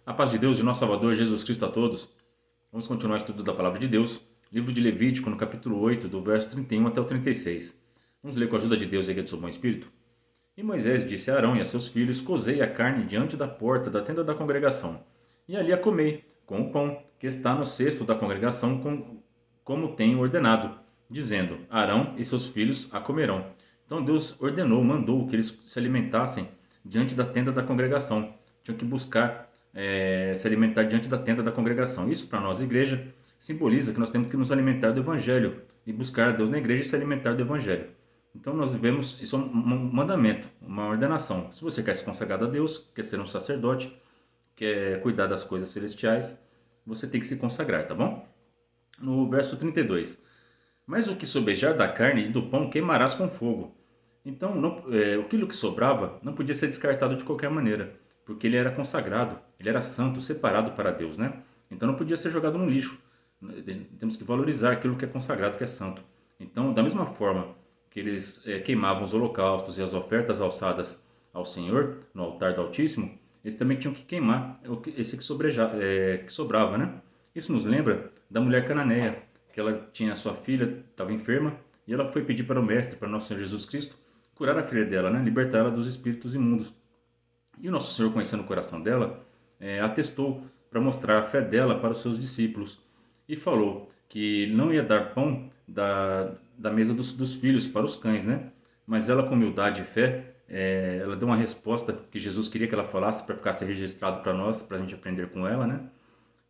A paz de Deus, de nosso Salvador Jesus Cristo a todos. Vamos continuar o estudo da Palavra de Deus. Livro de Levítico, no capítulo 8, do verso 31 até o 36. Vamos ler com a ajuda de Deus e a guia do seu bom espírito? E Moisés disse a Arão e a seus filhos: Cozei a carne diante da porta da tenda da congregação, e ali a comei, com o pão que está no cesto da congregação, como tenho ordenado, dizendo: Arão e seus filhos a comerão. Então Deus ordenou, mandou que eles se alimentassem diante da tenda da congregação. Tinham que buscar se alimentar diante da tenda da congregação. Isso para nós, igreja, simboliza que nós temos que nos alimentar do Evangelho e buscar a Deus na igreja e se alimentar do Evangelho. Então nós vivemos, isso é um mandamento, uma ordenação. Se você quer se consagrar a Deus, quer ser um sacerdote, quer cuidar das coisas celestiais, você tem que se consagrar, tá bom? No verso 32. Mas o que sobejar da carne e do pão queimarás com fogo. Então, aquilo que sobrava não podia ser descartado de qualquer maneira, porque ele era consagrado, ele era santo, separado para Deus, né? Então não podia ser jogado no lixo. Temos que valorizar aquilo que é consagrado, que é santo. Então, da mesma forma que eles queimavam os holocaustos e as ofertas alçadas ao Senhor no altar do Altíssimo, eles também tinham que queimar esse que sobrava, né? Isso nos lembra da mulher cananeia, que ela tinha sua filha, estava enferma, e ela foi pedir para o Mestre, para nosso Senhor Jesus Cristo, curar a filha dela, né? Libertar ela dos espíritos imundos. E o nosso Senhor, conhecendo o coração dela, atestou para mostrar a fé dela para os seus discípulos. E falou que não ia dar pão da mesa dos filhos para os cães, né? Mas ela, com humildade e fé, ela deu uma resposta que Jesus queria que ela falasse para ficar registrado para nós, para a gente aprender com ela, né?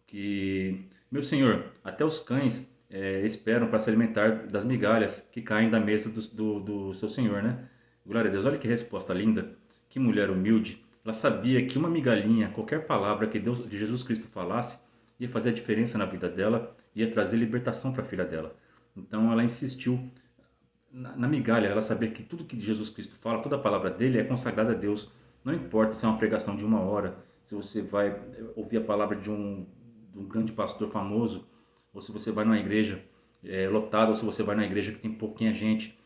Que, meu Senhor, até os cães esperam para se alimentar das migalhas que caem da mesa do seu Senhor, né? Glória a Deus, olha que resposta linda, que mulher humilde. Ela sabia que uma migalhinha, qualquer palavra que Jesus Cristo falasse, ia fazer a diferença na vida dela, ia trazer libertação para a filha dela. Então ela insistiu na migalha, ela sabia que tudo que Jesus Cristo fala, toda a palavra dele é consagrada a Deus. Não importa se é uma pregação de 1 hora, se você vai ouvir a palavra de um grande pastor famoso, ou se você vai numa igreja lotada, ou se você vai numa igreja que tem pouquinha gente.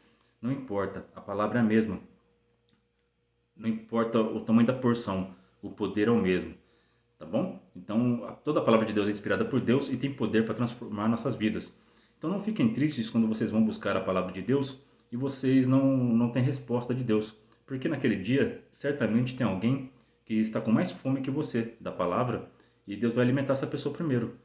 Não importa, a palavra é a mesma. Não importa o tamanho da porção, o poder é o mesmo, tá bom? Então, toda a palavra de Deus é inspirada por Deus e tem poder para transformar nossas vidas. Então, não fiquem tristes quando vocês vão buscar a palavra de Deus e vocês não têm resposta de Deus, porque naquele dia, certamente tem alguém que está com mais fome que você da palavra e Deus vai alimentar essa pessoa primeiro.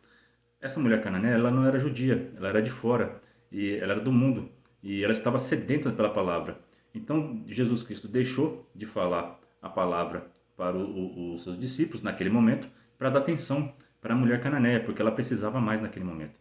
Essa mulher cananeia, ela não era judia, ela era de fora, e ela era do mundo, e ela estava sedenta pela palavra. Então, Jesus Cristo deixou de falar a palavra para os seus discípulos naquele momento, para dar atenção para a mulher cananeia, porque ela precisava mais naquele momento.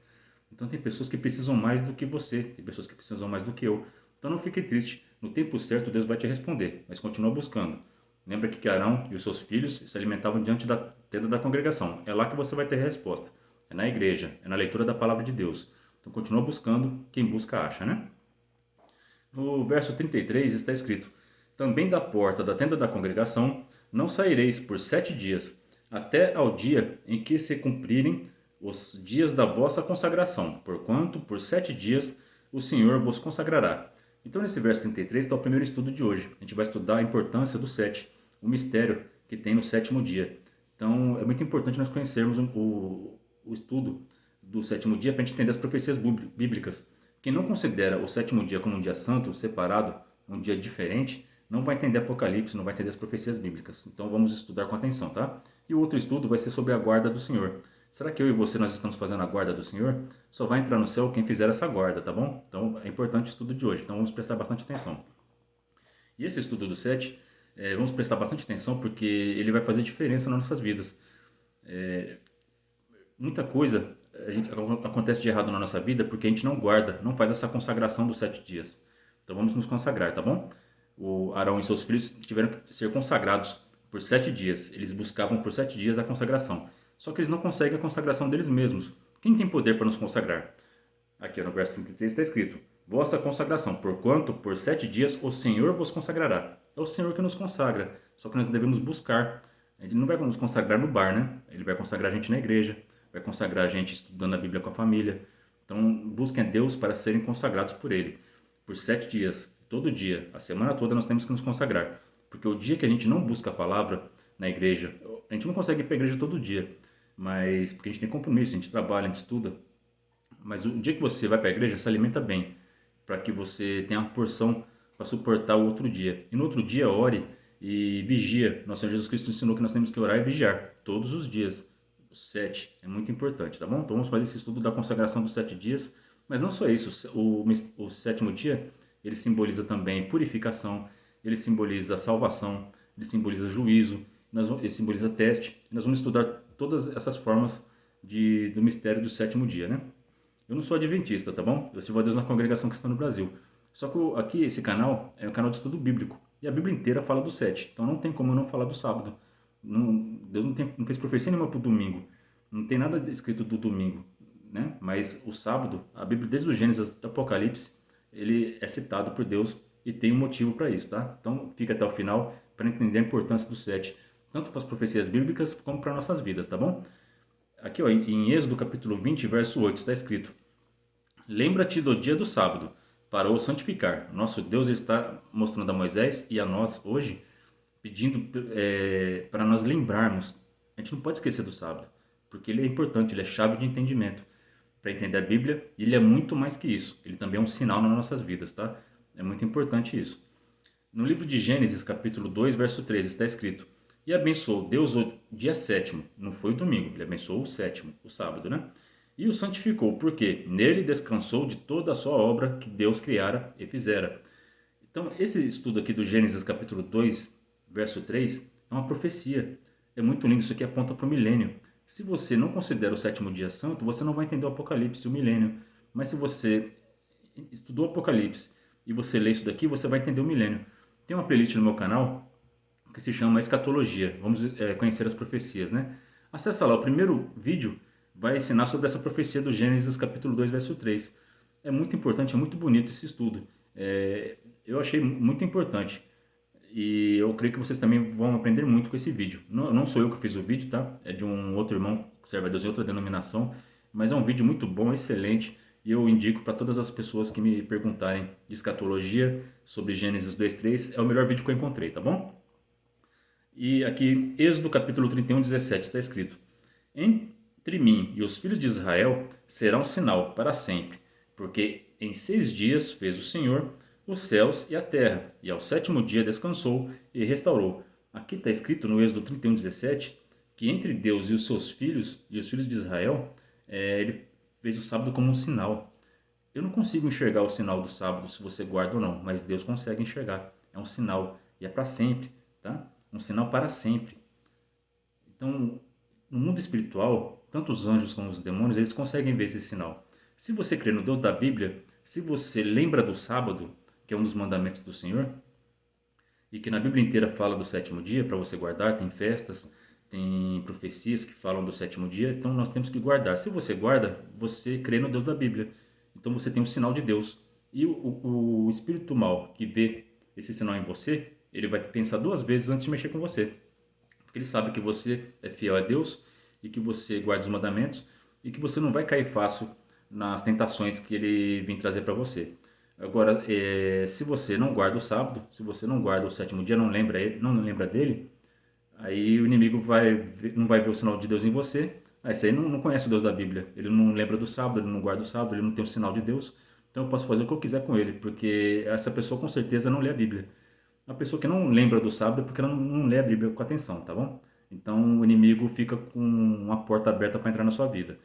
Então, tem pessoas que precisam mais do que você, tem pessoas que precisam mais do que eu. Então, não fique triste, no tempo certo Deus vai te responder, mas continua buscando. Lembra que Arão e os seus filhos se alimentavam diante da tenda da congregação. É lá que você vai ter a resposta. É na igreja, é na leitura da palavra de Deus. Então continua buscando, quem busca acha, né? No verso 33 está escrito: Também da porta da tenda da congregação não saireis por 7 dias, até ao dia em que se cumprirem os dias da vossa consagração, porquanto por 7 dias o Senhor vos consagrará. Então nesse verso 33 está o primeiro estudo de hoje. A gente vai estudar a importância do 7, o mistério que tem no sétimo dia. Então é muito importante nós conhecermos o estudo do sétimo dia para a gente entender as profecias bíblicas. Quem não considera o sétimo dia como um dia santo, separado, um dia diferente, não vai entender Apocalipse, não vai entender as profecias bíblicas. Então vamos estudar com atenção, tá? E o outro estudo vai ser sobre a guarda do Senhor. Será que eu e você nós estamos fazendo a guarda do Senhor? Só vai entrar no céu quem fizer essa guarda, tá bom? Então é importante o estudo de hoje, então vamos prestar bastante atenção. E esse estudo do 7, vamos prestar bastante atenção porque ele vai fazer diferença nas nossas vidas. Muita coisa acontece de errado na nossa vida porque a gente não guarda, não faz essa consagração dos 7 dias. Então vamos nos consagrar, tá bom? O Arão e seus filhos tiveram que ser consagrados por 7 dias. Eles buscavam por 7 dias a consagração. Só que eles não conseguem a consagração deles mesmos. Quem tem poder para nos consagrar? Aqui no verso 33 está escrito: Vossa consagração, porquanto por 7 dias o Senhor vos consagrará. É o Senhor que nos consagra. Só que nós devemos buscar. Ele não vai nos consagrar no bar, né? Ele vai consagrar a gente na igreja, vai consagrar a gente estudando a Bíblia com a família. Então, busquem a Deus para serem consagrados por Ele. Por 7 dias, todo dia, a semana toda nós temos que nos consagrar. Porque o dia que a gente não busca a palavra na igreja, A gente não consegue ir para a igreja todo dia, mas porque a gente tem compromisso, a gente trabalha, a gente estuda. Mas o dia que você vai para a igreja, se alimenta bem, para que você tenha uma porção para suportar o outro dia. E no outro dia, ore e vigia. Nosso Senhor Jesus Cristo ensinou que nós temos que orar e vigiar todos os dias. Os 7 é muito importante, tá bom? Então vamos fazer esse estudo da consagração dos 7 dias. Mas não só isso, o sétimo dia, ele simboliza também purificação, ele simboliza salvação, ele simboliza juízo, ele simboliza teste. Nós vamos estudar todas essas formas do mistério do sétimo dia, né? Eu não sou adventista, tá bom? Eu sirvo a Deus na congregação cristã no Brasil. Só que aqui, esse canal é um canal de estudo bíblico. E a Bíblia inteira fala do 7. Então não tem como eu não falar do sábado. Deus não fez profecia nenhuma para o domingo. Não tem nada escrito do domingo, né? Mas o sábado, a Bíblia, desde o Gênesis até o Apocalipse, ele é citado por Deus e tem um motivo para isso, tá? Então fica até o final para entender a importância do 7, tanto para as profecias bíblicas como para nossas vidas, tá bom? Aqui, ó, em Êxodo capítulo 20, verso 8, está escrito: Lembra-te do dia do sábado, para o santificar. Nosso Deus está mostrando a Moisés e a nós hoje, pedindo para nós lembrarmos. A gente não pode esquecer do sábado, porque ele é importante, ele é chave de entendimento para entender a Bíblia, e ele é muito mais que isso. Ele também é um sinal nas nossas vidas, tá? É muito importante isso. No livro de Gênesis, capítulo 2, verso 13, está escrito: E abençoou Deus o dia sétimo. Não foi o domingo, ele abençoou o sétimo, o sábado, né? E o santificou, porque nele descansou de toda a sua obra que Deus criara e fizera. Então, esse estudo aqui do Gênesis, capítulo 2, verso 3, é uma profecia. É muito lindo, isso aqui aponta para o milênio. Se você não considera o sétimo dia santo, você não vai entender o Apocalipse, o milênio. Mas se você estudou o Apocalipse e você lê isso daqui, você vai entender o milênio. Tem uma playlist no meu canal que se chama Escatologia. Vamos conhecer as profecias, né? Acessa lá, o primeiro vídeo vai ensinar sobre essa profecia do Gênesis capítulo 2, verso 3. É muito importante, é muito bonito esse estudo. Eu achei muito importante. E eu creio que vocês também vão aprender muito com esse vídeo. Não sou eu que fiz o vídeo, tá? É de um outro irmão que serve a Deus em outra denominação. Mas é um vídeo muito bom, excelente. E eu indico para todas as pessoas que me perguntarem de escatologia sobre Gênesis 2:3. É o melhor vídeo que eu encontrei, tá bom? E aqui, Êxodo capítulo 31, 17, está escrito: Entre mim e os filhos de Israel será um sinal para sempre, porque em 6 dias fez o Senhor os céus e a terra, e ao sétimo dia descansou e restaurou. Aqui está escrito no Êxodo 31, 17, que entre Deus e os seus filhos, e os filhos de Israel, ele fez o sábado como um sinal. Eu não consigo enxergar o sinal do sábado se você guarda ou não, mas Deus consegue enxergar. É um sinal e é para sempre, tá? Um sinal para sempre. Então, no mundo espiritual, tanto os anjos como os demônios, eles conseguem ver esse sinal. Se você crê no Deus da Bíblia, se você lembra do sábado, que é um dos mandamentos do Senhor, e que na Bíblia inteira fala do sétimo dia para você guardar, tem festas, tem profecias que falam do sétimo dia, então nós temos que guardar. Se você guarda, você crê no Deus da Bíblia. Então você tem um sinal de Deus. E o espírito mal que vê esse sinal em você, ele vai pensar 2 vezes antes de mexer com você. Porque ele sabe que você é fiel a Deus e que você guarda os mandamentos e que você não vai cair fácil nas tentações que ele vem trazer para você. Agora, se você não guarda o sábado, se você não guarda o sétimo dia, não lembra dele, aí o inimigo não vai ver o sinal de Deus em você. Aí você não conhece o Deus da Bíblia. Ele não lembra do sábado, ele não guarda o sábado, ele não tem o sinal de Deus. Então eu posso fazer o que eu quiser com ele, porque essa pessoa com certeza não lê a Bíblia. A pessoa que não lembra do sábado é porque ela não lê a Bíblia com atenção, tá bom? Então o inimigo fica com uma porta aberta para entrar na sua vida.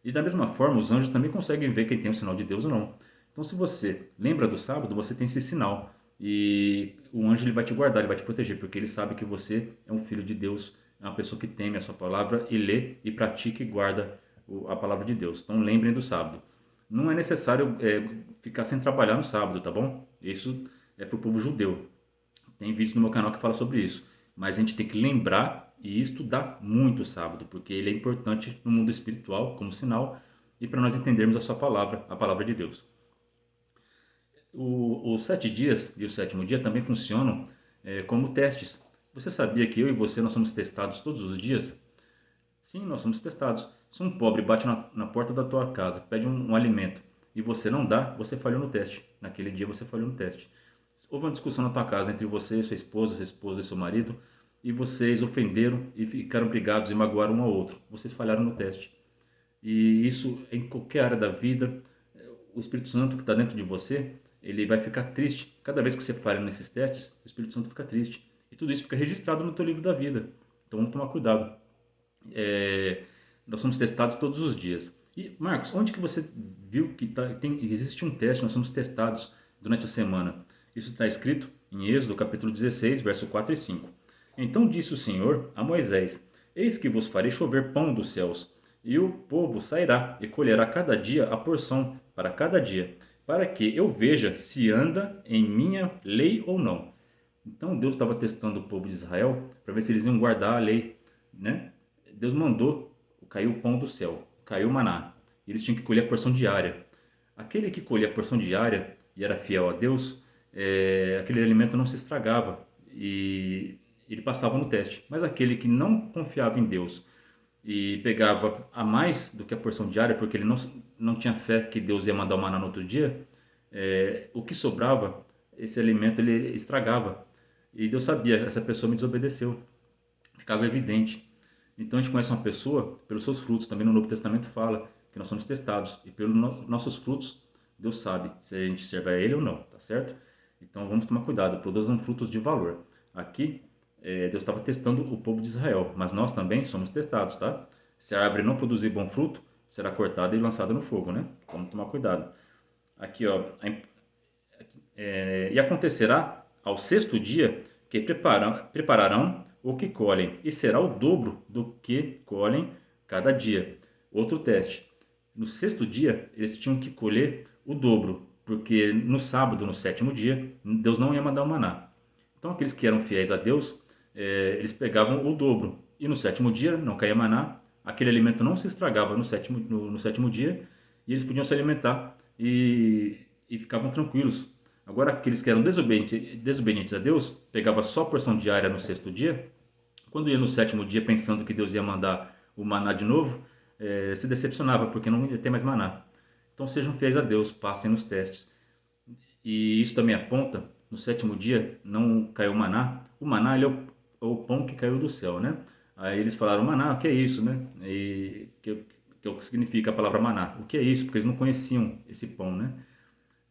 E da mesma forma, os anjos também conseguem ver quem tem o sinal de Deus ou não. Então se você lembra do sábado, você tem esse sinal. E o anjo ele vai te guardar, ele vai te proteger, porque ele sabe que você é um filho de Deus, é uma pessoa que teme a sua palavra e lê e pratica e guarda a palavra de Deus. Então lembrem do sábado. Não é necessário ficar sem trabalhar no sábado, tá bom? Isso é para o povo judeu. Tem vídeos no meu canal que fala sobre isso. Mas a gente tem que lembrar e estudar muito o sábado, porque ele é importante no mundo espiritual como sinal e para nós entendermos a sua palavra, a palavra de Deus. Os 7 dias e o sétimo dia também funcionam como testes. Você sabia que eu e você nós somos testados todos os dias? Sim, nós somos testados. Se um pobre bate na porta da tua casa, pede um alimento e você não dá, você falhou no teste. Naquele dia você falhou no teste. Houve uma discussão na tua casa entre você, sua esposa e seu marido, e vocês ofenderam e ficaram brigados e magoaram um ao outro. Vocês falharam no teste. E isso em qualquer área da vida, o Espírito Santo que está dentro de você, ele vai ficar triste. Cada vez que você falha nesses testes, o Espírito Santo fica triste. E tudo isso fica registrado no teu livro da vida. Então vamos tomar cuidado. Nós somos testados todos os dias. E Marcos, onde que você viu que existe um teste, nós somos testados durante a semana? Isso está escrito em Êxodo capítulo 16, verso 4 e 5. Então disse o Senhor a Moisés: Eis que vos farei chover pão dos céus, e o povo sairá e colherá cada dia a porção para cada dia, para que eu veja se anda em minha lei ou não. Então Deus estava testando o povo de Israel para ver se eles iam guardar a lei, né? Deus mandou, caiu o pão do céu, caiu o maná. E eles tinham que colher a porção diária. Aquele que colhia a porção diária e era fiel a Deus, aquele alimento não se estragava e ele passava no teste. Mas aquele que não confiava em Deus e pegava a mais do que a porção diária, porque ele não tinha fé que Deus ia mandar o maná no outro dia, o que sobrava, esse alimento ele estragava. E Deus sabia, essa pessoa me desobedeceu. Ficava evidente. Então a gente conhece uma pessoa pelos seus frutos. Também no Novo Testamento fala que nós somos testados. E pelos nossos frutos, Deus sabe se a gente serve a Ele ou não, tá certo? Então vamos tomar cuidado, produzam frutos de valor. Aqui, Deus estava testando o povo de Israel, mas nós também somos testados, tá? Se a árvore não produzir bom fruto, será cortada e lançada no fogo, né? Vamos tomar cuidado. Aqui, ó, e acontecerá ao sexto dia que prepararão o que colhem, e será o dobro do que colhem cada dia. Outro teste. No sexto dia, eles tinham que colher o dobro, porque no sábado, no sétimo dia, Deus não ia mandar o maná. Então, aqueles que eram fiéis a Deus, eles pegavam o dobro. E no sétimo dia, não caía maná, aquele alimento não se estragava no sétimo dia, e eles podiam se alimentar e ficavam tranquilos. Agora, aqueles que eram desobedientes a Deus, pegava só a porção diária no sexto dia, quando ia no sétimo dia pensando que Deus ia mandar o maná de novo, se decepcionava porque não ia ter mais maná. Então sejam fiéis a Deus, passem nos testes. E isso também aponta, no sétimo dia não caiu maná. O maná ele é o pão que caiu do céu, né? Aí eles falaram, maná, o que é isso, né? E que é o que significa a palavra maná. O que é isso? Porque eles não conheciam esse pão, né?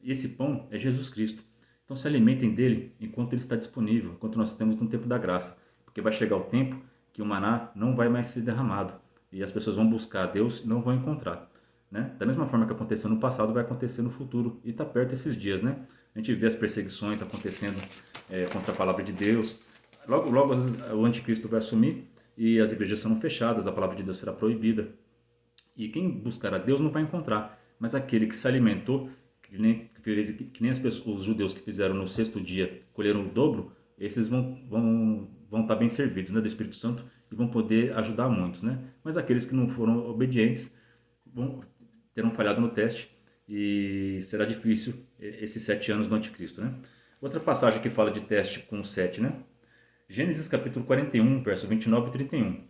E esse pão é Jesus Cristo. Então se alimentem dele enquanto ele está disponível, enquanto nós estamos no tempo da graça. Porque vai chegar o tempo que o maná não vai mais ser derramado. E as pessoas vão buscar a Deus e não vão encontrar. Né? Da mesma forma que aconteceu no passado, vai acontecer no futuro. E está perto esses dias. Né? A gente vê as perseguições acontecendo contra a palavra de Deus. Logo, logo o anticristo vai assumir e as igrejas serão fechadas, a palavra de Deus será proibida. E quem buscar a Deus não vai encontrar. Mas aquele que se alimentou, que nem os judeus que fizeram no sexto dia, colheram o dobro, esses vão estar bem servidos, né, do Espírito Santo e vão poder ajudar muitos, né? Mas aqueles que não foram obedientes terão falhado no teste e será difícil esses 7 anos do anticristo, né? Outra passagem que fala de teste com 7, né? Gênesis capítulo 41, verso 29 e 31.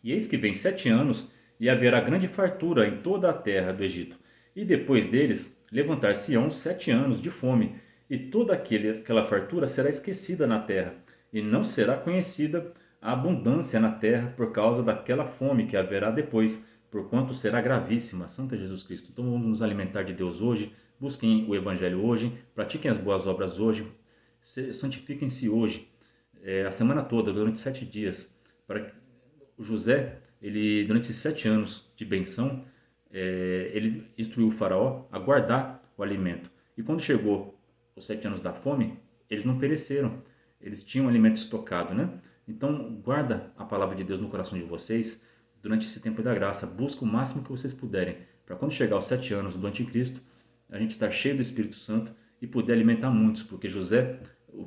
E eis que vem 7 anos e haverá grande fartura em toda a terra do Egito. E depois deles levantar-se-ão 7 anos de fome, e toda aquela fartura será esquecida na terra, e não será conhecida a abundância na terra por causa daquela fome que haverá depois, porquanto será gravíssima. Santo Jesus Cristo. Então vamos nos alimentar de Deus hoje, busquem o Evangelho hoje, pratiquem as boas obras hoje, santifiquem-se hoje, a semana toda, durante 7 dias. Para o José, ele durante 7 anos de benção, ele instruiu o faraó a guardar o alimento. E quando chegou os 7 anos da fome, eles não pereceram. Eles tinham alimento estocado, né? Então, guarda a palavra de Deus no coração de vocês durante esse tempo da graça. Busca o máximo que vocês puderem, para quando chegar aos 7 anos do anticristo, a gente estar cheio do Espírito Santo e poder alimentar muitos, porque José,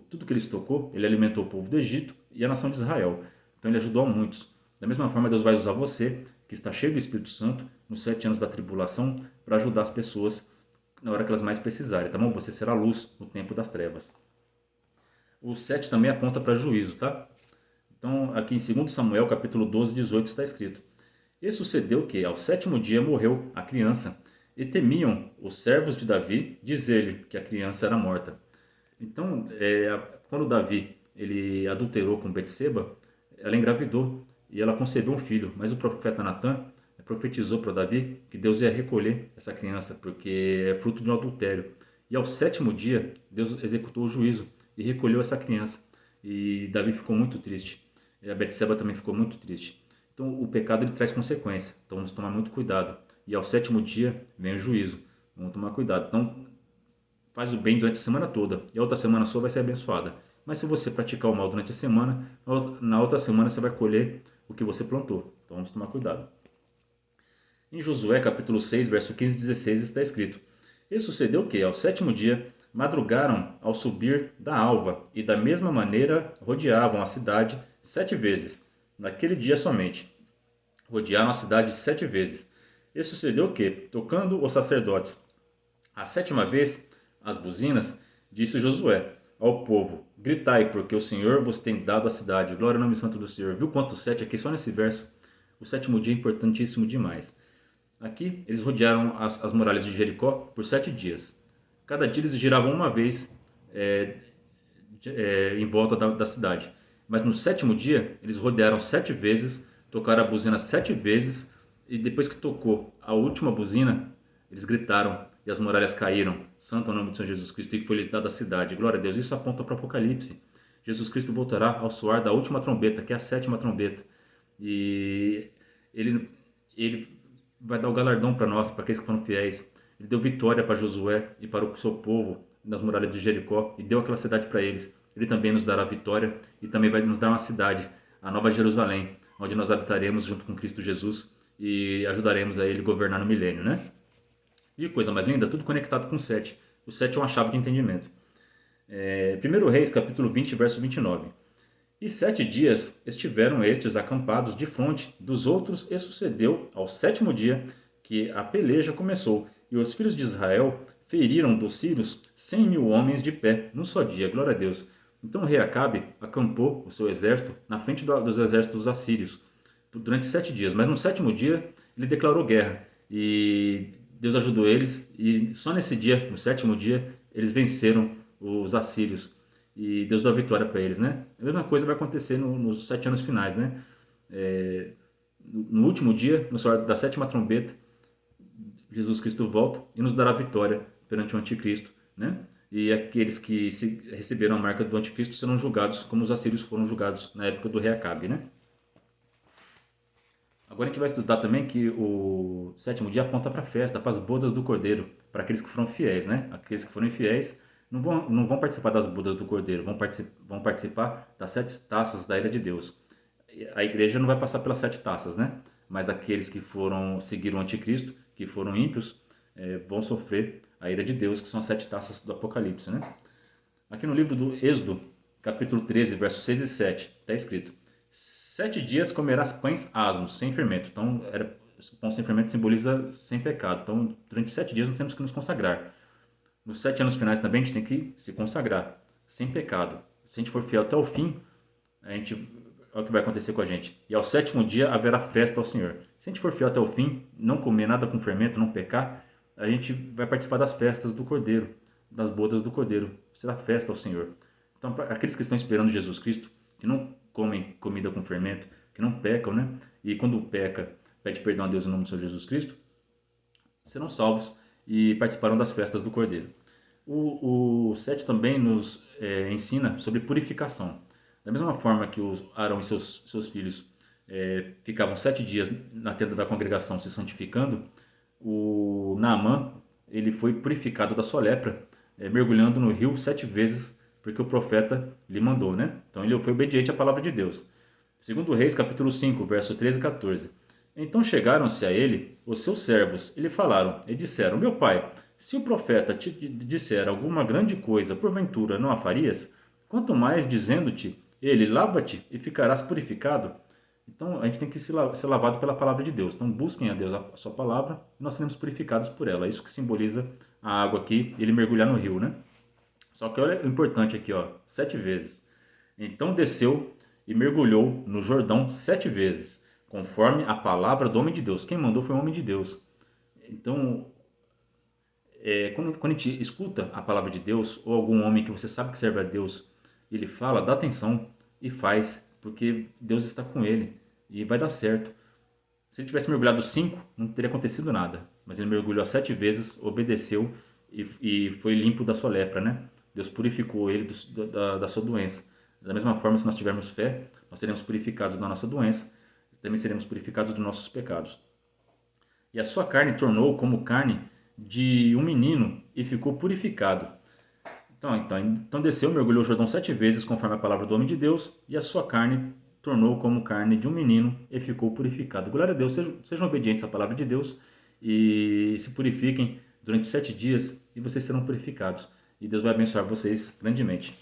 tudo que ele estocou, ele alimentou o povo do Egito e a nação de Israel. Então ele ajudou a muitos. Da mesma forma, Deus vai usar você, que está cheio do Espírito Santo, nos 7 anos da tribulação, para ajudar as pessoas na hora que elas mais precisarem, tá bom? Você será luz no tempo das trevas. O 7 também aponta para juízo, tá? Então, aqui em 2 Samuel, capítulo 12, 18, está escrito: E sucedeu que, ao 7º dia, morreu a criança, e temiam os servos de Davi dizer-lhe que a criança era morta. Então, quando Davi ele adulterou com Betseba, ela engravidou e ela concebeu um filho. Mas o profeta Natã profetizou para Davi que Deus ia recolher essa criança, porque é fruto de um adultério. E ao 7º dia, Deus executou o juízo e recolheu essa criança. E Davi ficou muito triste. E a Betseba também ficou muito triste. Então o pecado ele traz consequência. Então vamos tomar muito cuidado. E ao 7º dia vem o juízo. Vamos tomar cuidado. Então faz o bem durante a semana toda. E a outra semana sua vai ser abençoada. Mas se você praticar o mal durante a semana, na outra semana você vai colher o que você plantou. Então vamos tomar cuidado. Em Josué capítulo 6, verso 15 e 16 está escrito: E sucedeu que, ao 7º dia, madrugaram ao subir da alva, e da mesma maneira rodeavam a cidade 7 vezes. Naquele dia somente. Rodearam a cidade 7 vezes. E sucedeu que, tocando os sacerdotes a 7ª vez as buzinas, disse Josué ao povo: Gritai, porque o Senhor vos tem dado a cidade. Glória ao nome santo do Senhor. Viu quanto 7 aqui só nesse verso? O 7º dia é importantíssimo demais. Aqui eles rodearam as muralhas de Jericó por 7 dias. Cada dia eles giravam uma vez em volta da cidade. Mas no 7º dia eles rodearam 7 vezes, tocaram a buzina 7 vezes, e depois que tocou a última buzina, eles gritaram e as muralhas caíram. Santo é o nome de São Jesus Cristo, e foi lhes dada a cidade. Glória a Deus. Isso aponta para o Apocalipse. Jesus Cristo voltará ao soar da última trombeta, que é a 7ª trombeta. E ele vai dar o galardão para nós, para aqueles que foram fiéis. Ele deu vitória para Josué e para o seu povo nas muralhas de Jericó, e deu aquela cidade para eles. Ele também nos dará vitória e também vai nos dar uma cidade, a Nova Jerusalém, onde nós habitaremos junto com Cristo Jesus e ajudaremos a ele governar no milênio, né? E coisa mais linda, tudo conectado com o 7. O 7 é uma chave de entendimento. 1 Reis, capítulo 20, verso 29. E 7 dias estiveram estes acampados de fronte dos outros, e sucedeu ao 7º dia que a peleja começou, e os filhos de Israel feriram dos sírios 100.000 homens de pé num só dia. Glória a Deus. Então o rei Acabe acampou o seu exército na frente dos exércitos assírios durante 7 dias, mas no 7º dia ele declarou guerra, e Deus ajudou eles, e só nesse dia, no 7º dia, eles venceram os assírios. E Deus deu a vitória para eles, né? A mesma coisa vai acontecer nos 7 anos finais, né? No último dia, no soar da 7ª trombeta, Jesus Cristo volta e nos dará vitória perante o anticristo, né? E aqueles que receberam a marca do anticristo serão julgados como os assírios foram julgados na época do rei Acabe, né? Agora a gente vai estudar também que o 7º dia aponta para a festa, para as bodas do Cordeiro, para aqueles que foram fiéis, né? Aqueles que foram infiéis não vão participar das bodas do Cordeiro, vão participar das 7 taças da ira de Deus. A igreja não vai passar pelas 7 taças, né? Mas aqueles que seguiram o anticristo, que foram ímpios, vão sofrer a ira de Deus, que são as 7 taças do Apocalipse, né? Aqui no livro do Êxodo, capítulo 13, versos 6 e 7, está escrito: 7 dias comerás pães asmos, sem fermento. Então, pão sem fermento simboliza sem pecado. Então, durante 7 dias nós temos que nos consagrar. Nos 7 anos finais também a gente tem que se consagrar, sem pecado. Se a gente for fiel até o fim, olha o que vai acontecer com a gente. E ao 7º dia haverá festa ao Senhor. Se a gente for fiel até o fim, não comer nada com fermento, não pecar, a gente vai participar das festas do Cordeiro, das bodas do Cordeiro. Será festa ao Senhor. Então, para aqueles que estão esperando Jesus Cristo, que não comem comida com fermento, que não pecam, né? E quando peca, pede perdão a Deus em nome do Senhor Jesus Cristo, serão salvos e participarão das festas do Cordeiro. O 7 também nos ensina sobre purificação. Da mesma forma que Arão e seus filhos ficavam 7 dias na tenda da congregação se santificando, o Naamã ele foi purificado da sua lepra, mergulhando no rio 7 vezes, porque o profeta lhe mandou, né? Então ele foi obediente à palavra de Deus. Segundo Reis, capítulo 5, versos 13 e 14. Então chegaram-se a ele os seus servos e lhe falaram, e disseram: Meu pai, se o profeta te disser alguma grande coisa, porventura não a farias? Quanto mais dizendo-te, ele, lava-te e ficarás purificado. Então a gente tem que ser lavado pela palavra de Deus. Então busquem a Deus a sua palavra e nós seremos purificados por ela. Isso que simboliza a água aqui, ele mergulhar no rio, né? Só que olha o importante aqui, ó, 7 vezes. Então desceu e mergulhou no Jordão 7 vezes, conforme a palavra do homem de Deus. Quem mandou foi o homem de Deus. Então, quando a gente escuta a palavra de Deus, ou algum homem que você sabe que serve a Deus, ele fala, dá atenção e faz, porque Deus está com ele e vai dar certo. Se ele tivesse mergulhado 5, não teria acontecido nada. Mas ele mergulhou 7 vezes, obedeceu e foi limpo da sua lepra, né? Deus purificou ele da sua doença. Da mesma forma, se nós tivermos fé, nós seremos purificados da nossa doença, também seremos purificados dos nossos pecados. E a sua carne tornou como carne de um menino e ficou purificado. Então desceu, mergulhou o Jordão 7 vezes, conforme a palavra do homem de Deus, e a sua carne tornou como carne de um menino e ficou purificado. Glória a Deus, sejam obedientes à palavra de Deus e se purifiquem durante 7 dias e vocês serão purificados. E Deus vai abençoar vocês grandemente.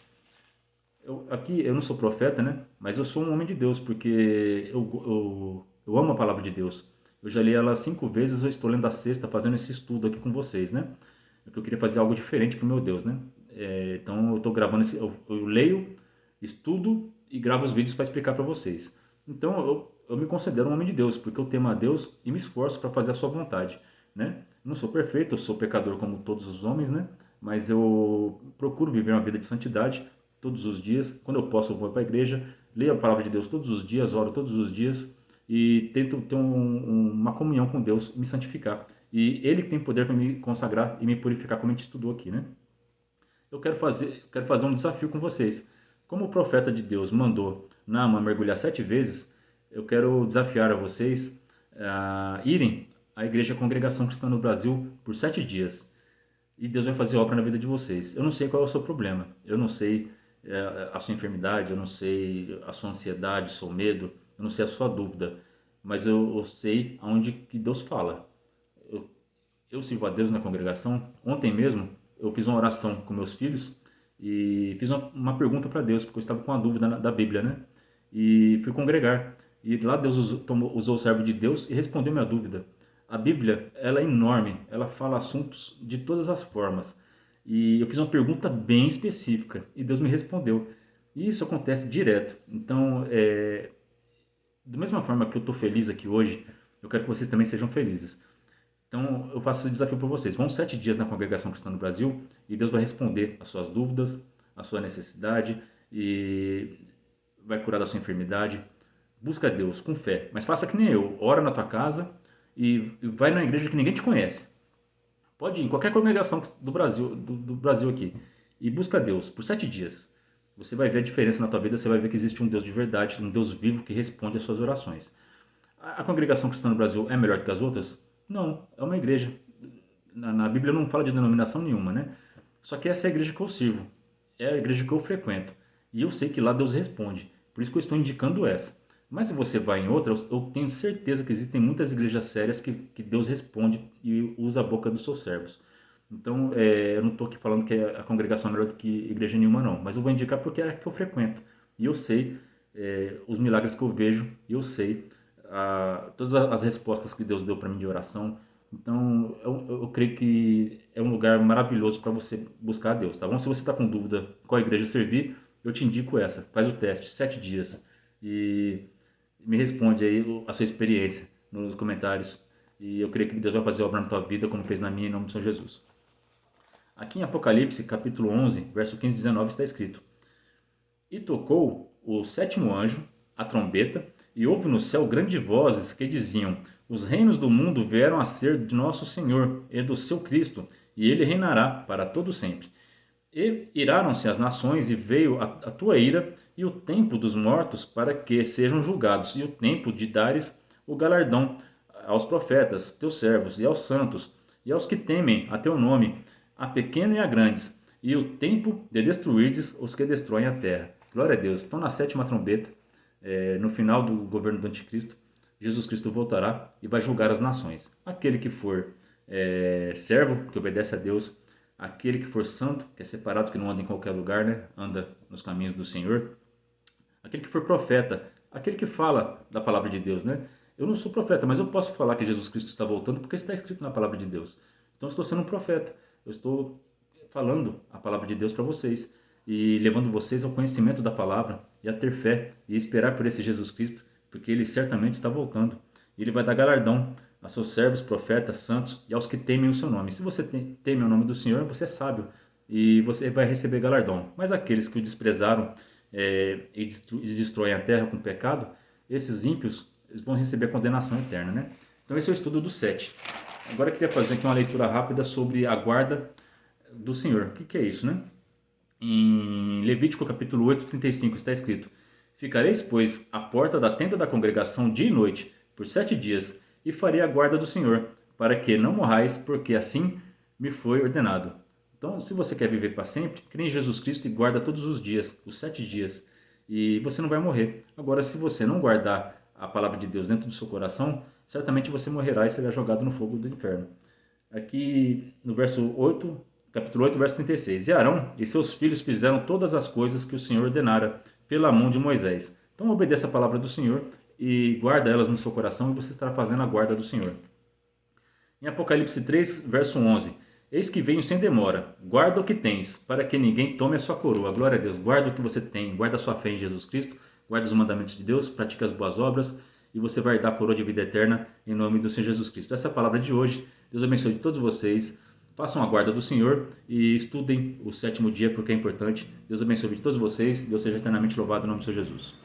Aqui eu não sou profeta, né? Mas eu sou um homem de Deus, porque eu amo a palavra de Deus. Eu já li ela 5 vezes, eu estou lendo a sexta, fazendo esse estudo aqui com vocês, né? Porque eu queria fazer algo diferente para o meu Deus, né? Então eu estou gravando, eu leio, estudo e gravo os vídeos para explicar para vocês. Então eu me considero um homem de Deus, porque eu temo a Deus e me esforço para fazer a sua vontade, né? Eu não sou perfeito, eu sou pecador como todos os homens, né? Mas eu procuro viver uma vida de santidade todos os dias. Quando eu posso, eu vou para a igreja, leio a palavra de Deus todos os dias, oro todos os dias e tento ter uma comunhão com Deus, me santificar. E Ele tem poder para me consagrar e me purificar, como a gente estudou aqui, né? Eu quero fazer um desafio com vocês. Como o profeta de Deus mandou Naamã mergulhar 7 vezes, eu quero desafiar a vocês a irem à Igreja Congregação Cristã no Brasil por 7 dias. E Deus vai fazer obra na vida de vocês. Eu não sei qual é o seu problema. Eu não sei a sua enfermidade, eu não sei a sua ansiedade, o seu medo, eu não sei a sua dúvida. Mas eu sei aonde que Deus fala. Eu sirvo a Deus na congregação. Ontem mesmo eu fiz uma oração com meus filhos e fiz uma pergunta para Deus, porque eu estava com uma dúvida da Bíblia, né? E fui congregar. E lá Deus usou o servo de Deus e respondeu minha dúvida. A Bíblia, ela é enorme, ela fala assuntos de todas as formas. E eu fiz uma pergunta bem específica e Deus me respondeu. E isso acontece direto. Então, da mesma forma que eu estou feliz aqui hoje, eu quero que vocês também sejam felizes. Então, eu faço esse desafio para vocês. Vão 7 dias na Congregação Cristã no Brasil e Deus vai responder as suas dúvidas, a sua necessidade e vai curar da sua enfermidade. Busca Deus com fé, mas faça que nem eu. Ora na tua casa e vai na igreja que ninguém te conhece. Pode ir em qualquer congregação do Brasil aqui e busca Deus por 7 dias. Você vai ver a diferença na tua vida, você vai ver que existe um Deus de verdade, um Deus vivo que responde às suas orações. A Congregação Cristã no Brasil é melhor do que as outras? Não, é uma igreja. Na Bíblia não fala de denominação nenhuma, né? Só que essa é a igreja que eu sirvo, é a igreja que eu frequento. E eu sei que lá Deus responde, por isso que eu estou indicando essa. Mas se você vai em outra, eu tenho certeza que existem muitas igrejas sérias que Deus responde e usa a boca dos seus servos. Então, eu não estou aqui falando que a congregação é melhor do que igreja nenhuma, não. Mas eu vou indicar porque é a que eu frequento. E eu sei os milagres que eu vejo, e eu sei todas as respostas que Deus deu para mim de oração. Então, eu creio que é um lugar maravilhoso para você buscar a Deus, tá bom? Se você está com dúvida qual igreja servir, eu te indico essa. Faz o teste, 7 dias. E me responde aí a sua experiência nos comentários. E eu creio que Deus vai fazer obra na tua vida, como fez na minha, em nome de São Jesus. Aqui em Apocalipse, capítulo 11, verso 15 e 19, está escrito: E tocou o 7º anjo a trombeta, e houve no céu grandes vozes que diziam: Os reinos do mundo vieram a ser de nosso Senhor e do seu Cristo, e ele reinará para todo sempre. E iraram-se as nações, e veio a tua ira e o tempo dos mortos para que sejam julgados, e o tempo de dares o galardão aos profetas, teus servos, e aos santos, e aos que temem a teu nome, a pequenos e a grandes, e o tempo de destruirdes os que destroem a terra. Glória a Deus. Então, na 7ª trombeta, no final do governo do anticristo, Jesus Cristo voltará e vai julgar as nações. Aquele que for servo, que obedece a Deus, aquele que for santo, que é separado, que não anda em qualquer lugar, né? Anda nos caminhos do Senhor. Aquele que for profeta, aquele que fala da palavra de Deus, né? Eu não sou profeta, mas eu posso falar que Jesus Cristo está voltando porque está escrito na palavra de Deus. Então eu estou sendo um profeta. Eu estou falando a palavra de Deus para vocês e levando vocês ao conhecimento da palavra e a ter fé e esperar por esse Jesus Cristo, porque ele certamente está voltando. E ele vai dar galardão a seus servos, profetas, santos e aos que temem o seu nome. Se você teme o nome do Senhor, você é sábio. e você vai receber galardão. Mas aqueles que o desprezaram e destroem a terra com pecado, esses ímpios eles vão receber a condenação eterna, né? Então esse é o estudo do 7. Agora eu queria fazer aqui uma leitura rápida sobre a guarda do Senhor. O que é isso, né? Em Levítico capítulo 8, 35 está escrito: Ficareis, pois, à porta da tenda da congregação dia e noite, por 7 dias, e farei a guarda do Senhor, para que não morrais, porque assim me foi ordenado. Então, se você quer viver para sempre, crê em Jesus Cristo e guarda todos os dias, os 7 dias, e você não vai morrer. Agora, se você não guardar a palavra de Deus dentro do seu coração, certamente você morrerá e será jogado no fogo do inferno. Aqui no verso 8, capítulo 8, verso 36. E Arão e seus filhos fizeram todas as coisas que o Senhor ordenara pela mão de Moisés. Então obedeça a palavra do Senhor e guarda elas no seu coração e você estará fazendo a guarda do Senhor. Em Apocalipse 3, verso 11. Eis que venho sem demora, guarda o que tens, para que ninguém tome a sua coroa. Glória a Deus, guarda o que você tem, guarda a sua fé em Jesus Cristo, guarda os mandamentos de Deus, pratica as boas obras e você vai dar a coroa de vida eterna em nome do Senhor Jesus Cristo. Essa é a palavra de hoje. Deus abençoe todos vocês. Façam a guarda do Senhor e estudem o 7º dia porque é importante. Deus abençoe todos vocês. Deus seja eternamente louvado em nome do Senhor Jesus.